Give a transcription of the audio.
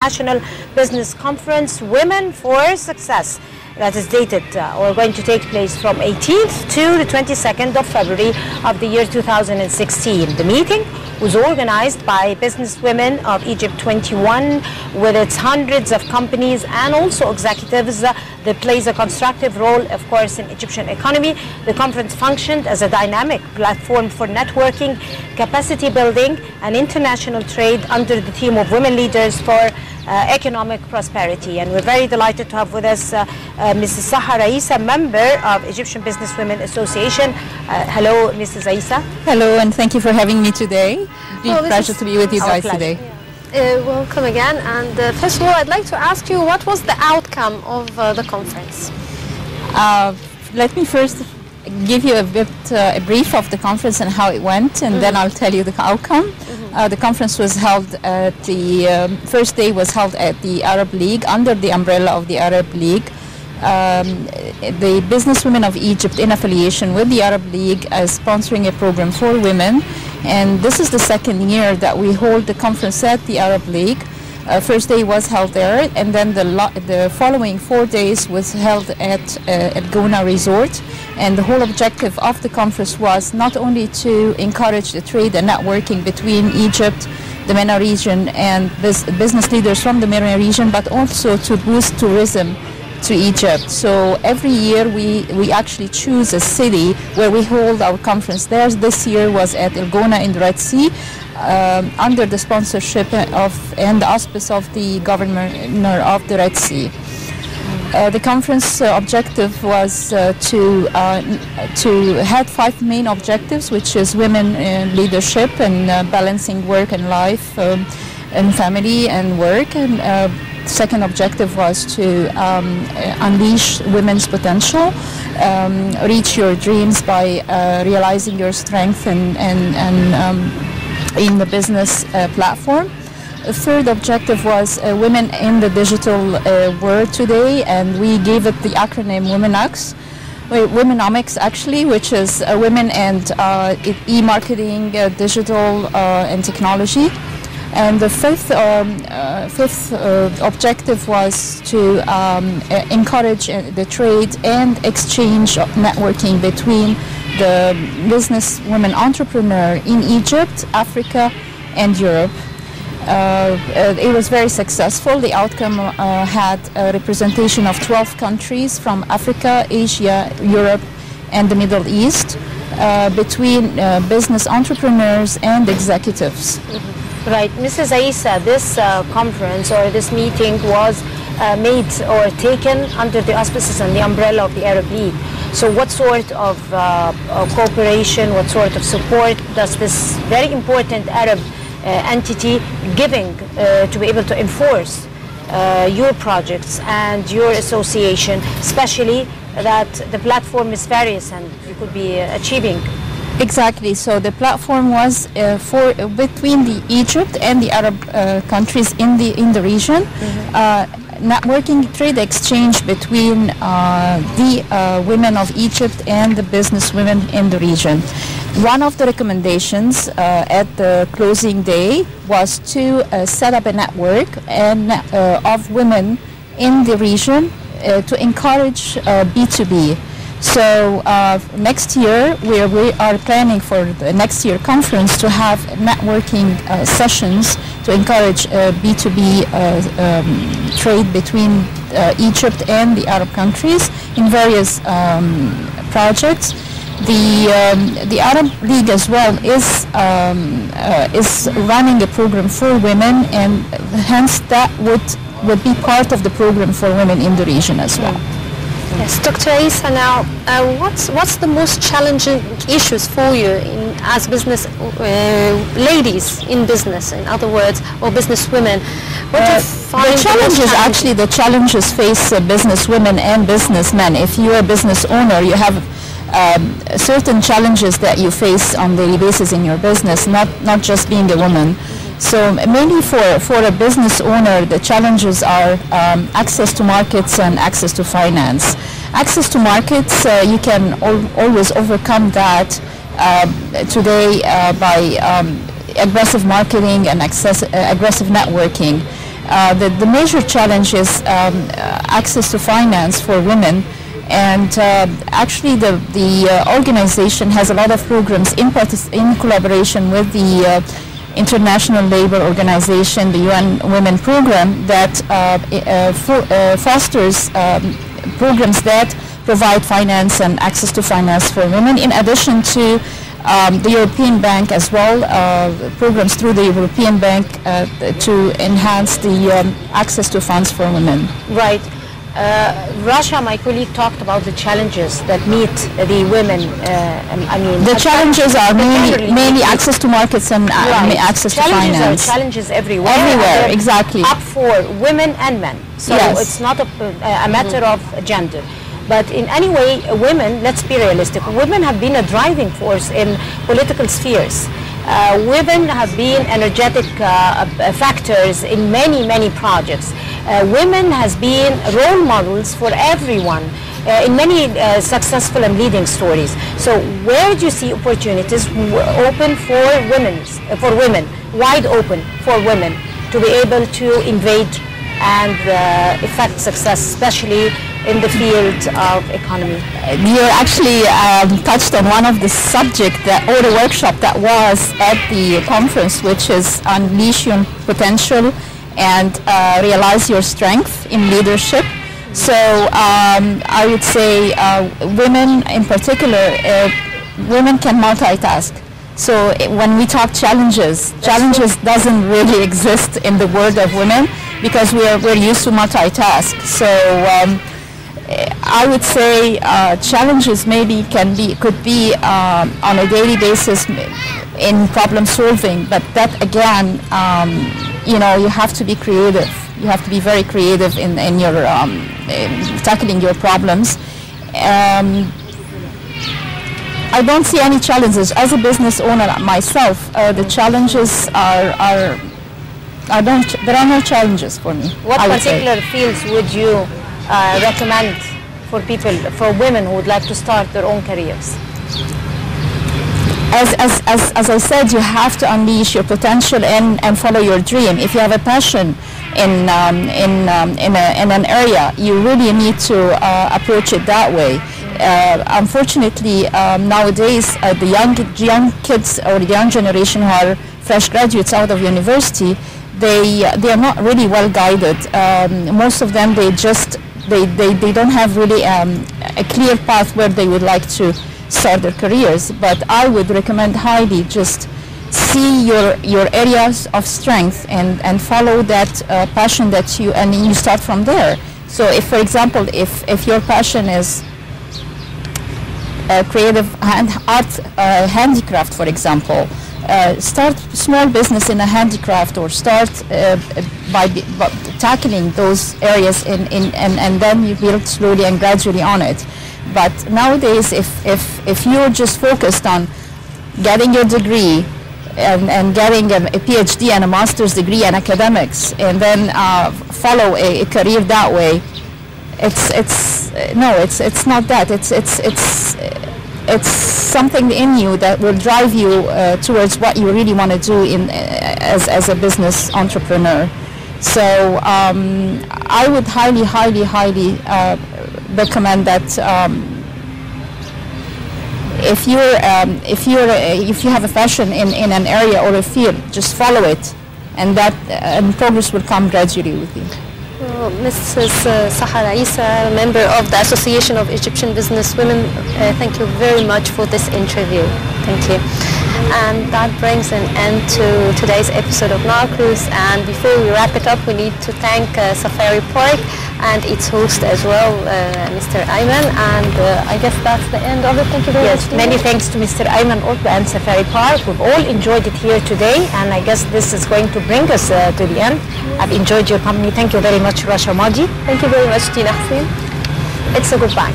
National Business Conference, Women for Success, that is dated or going to take place from 18th to the 22nd of February of the year 2016. The meeting was organized by Businesswomen of Egypt 21 with its hundreds of companies and also executives that plays a constructive role, of course, in Egyptian economy. The conference functioned as a dynamic platform for networking, capacity building and international trade under the theme of women leaders for economic prosperity. And we're very delighted to have with us Mrs. Sahar, Issa, member of Egyptian Businesswomen Association. Hello, Mrs. Issa. Hello, and thank you for having me today. It's a pleasure to be with you guys today. Welcome again. And first of all, I'd like to ask you, what was the outcome of the conference? Let me first give you a brief of the conference and how it went, and then I'll tell you the outcome. The conference was held at the first day was held at the Arab League under the umbrella of the Arab League. The Businesswomen of Egypt, in affiliation with the Arab League, is sponsoring a program for women, and this is the second year that we hold the conference at the Arab League. First day was held there, and then the following 4 days was held at Gona Resort. And the whole objective of the conference was not only to encourage the trade and networking between Egypt, the MENA region, and business leaders from the MENA region, but also to boost tourism to Egypt. So every year we actually choose a city where we hold our conference there. This year was at El Gona in the Red Sea, under the sponsorship of and the auspice of the governor of the Red Sea. The conference objective was to had 5 main objectives, which is women in leadership and balancing work and life and family and work. And second objective was to unleash women's potential, reach your dreams by realizing your strength and in the business platform. The third objective was women in the digital world today, and we gave it the acronym Womenomics actually, which is women and e-marketing, digital and technology. And the fifth objective was to encourage the trade and exchange of networking between the business women entrepreneur in Egypt, Africa and Europe. It was very successful. The outcome had a representation of 12 countries from Africa, Asia, Europe and the Middle East, between business entrepreneurs and executives. Right. Mrs. Issa, this conference or this meeting was made or taken under the auspices and the umbrella of the Arab League. So what sort of cooperation, what sort of support does this very important Arab entity giving to be able to enforce your projects and your association, especially that the platform is various and you could be achieving? Exactly. So the platform was for between the Egypt and the Arab countries in the region, networking, trade exchange between the women of Egypt and the business women in the region. One of the recommendations at the closing day was to set up a network of women in the region to encourage B2B. So next year we are planning for the next year conference to have networking sessions to encourage B2B trade between Egypt and the Arab countries in various projects. The Arab League as well is running a program for women, and hence that would be part of the program for women in the region as well. Yes, Dr. Issa, now what's the most challenging issues for you as business ladies in business, in other words, or business women? What do you find the challenges face business women and businessmen. If you're a business owner, you have certain challenges that you face on a daily basis in your business, not just being a woman. So mainly for a business owner, the challenges are access to markets and access to finance. Access to markets, you can always overcome that today by aggressive marketing and aggressive networking. The major challenge is access to finance for women. And actually the organization has a lot of programs in collaboration with the International Labour Organization, the UN Women Program, that fosters programs that provide finance and access to finance for women, in addition to the European Bank as well, programs through the European Bank to enhance the access to funds for women. Right. Russia, my colleague, talked about the challenges that meet the women. The challenges are mainly access to markets and access to finance. Challenges everywhere. Everywhere, exactly. Up for women and men. So yes. It's not a matter of gender. But in any way, women, let's be realistic, women have been a driving force in political spheres. Women have been energetic factors in many projects. Women has been role models for everyone in many successful and leading stories. So where do you see opportunities open for women, wide open for women to be able to invade and effect success, especially in the field of economy? You actually touched on one of the subject or the workshop that was at the conference, which is Unleash Your Potential and Realize Your Strength in Leadership. So I would say women in particular, women can multitask. So when we talk challenges doesn't really exist in the world of women, because we're used to multitask. So I would say challenges maybe could be on a daily basis in problem solving, but that again, you have to be creative. You have to be very creative in your in tackling your problems. I don't see any challenges as a business owner myself. The challenges there are no challenges for me. What particular fields would you recommend for women who would like to start their own careers? As I said, you have to unleash your potential and follow your dream. If you have a passion in an area, you really need to approach it that way. Unfortunately, nowadays, the young kids or the young generation who are fresh graduates out of university, they are not really well guided. Most of them, they don't have really a clear path where they would like to start their careers. But I would recommend highly just see your areas of strength and follow that passion that you start from there. So if, for example, if your passion is creative art, handicraft, for example, start small business in a handicraft, or start by tackling those areas and then you build slowly and gradually on it. But nowadays, if you're just focused on getting your degree and getting a PhD and a master's degree in academics, and then follow a career that way, it's not that. It's something in you that will drive you towards what you really want to do as a business entrepreneur. So I would highly recommend that if you have a passion in an area or a field, just follow it, and progress will come gradually with you. Well, Mrs. Sahar Issa, member of the Association of Egyptian Business Women, thank you very much for this interview. Thank you. And that brings an end to today's episode of Nile Cruise. And before we wrap it up, we need to thank Safari Park and its host as well, Mr. Ayman. And I guess that's the end of it. Thank you very much. Yes, many thanks to Mr. Ayman Utba and Safari Park. We've all enjoyed it here today, and I guess this is going to bring us to the end. I've enjoyed your company. Thank you very much, Rasha Madi. Thank you very much, Tina Hussein. It's a goodbye.